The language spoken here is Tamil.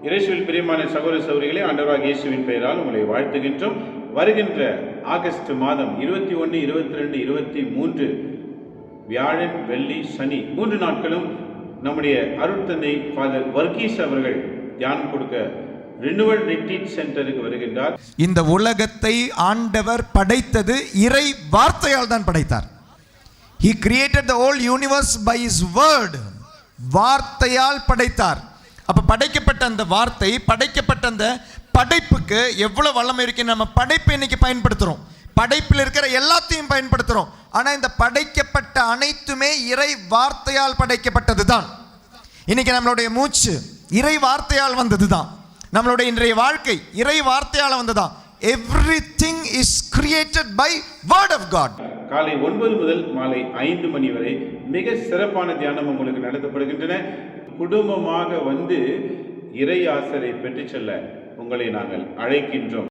இயேசுவில் பிரியமான சகோதர சகோதரிகளே, ஆண்டவராகிய இயேசுவின் பெயரால் உங்களை வாழ்த்துகின்றோம். வருகின்ற ஆகஸ்ட் மாதம் 21, 22, 23 வியாழன், வெள்ளி, சனி 3 நாட்களும் நம்முடைய அருட்தந்தை ஃபாதர் வர்கீஸ் அவர்கள் தியானம் கொடுக்க ரினுவல் ரிட்ரீட் சென்டருக்கு வருகின்றார். இந்த உலகத்தை ஆண்டவர் படைத்தது இறை வார்த்தையால் தான் படைத்தார். He created the whole universe by his word. வார்த்தையால் படைத்தார். அப்ப படைக்கப்பட்ட அந்த வார்த்தை, படைக்கப்பட்ட அந்த படைப்புக்கு எவ்வளவு வல்லமை இருக்கு. நம்ம படைப்பை இன்னைக்கு பயன்படுத்துறோம், படைப்பில் இருக்கிற எல்லாத்தையும் பயன்படுத்துறோம். ஆனா இந்த படைக்கப்பட்ட அனைத்துமே இறை வார்த்தையால் படைக்கப்பட்டது தான். இன்னைக்கு நம்மளுடைய மூச்சு இறை வார்த்தையால் வந்தது தான். நம்மளுடைய இன்றைய வாழ்க்கை இறை வார்த்தையால் வந்ததா. Everything is created by word of God. காலை 9 முதல் மாலை 5 மணி வரை மிக சிறப்பான தியானம் உங்களுக்கு நடத்தப்படுகின்றன. குடும்பமாக வந்து இறை ஆசரை பெற்றுச் செல்ல உங்களை நாங்கள் அழைக்கின்றோம்.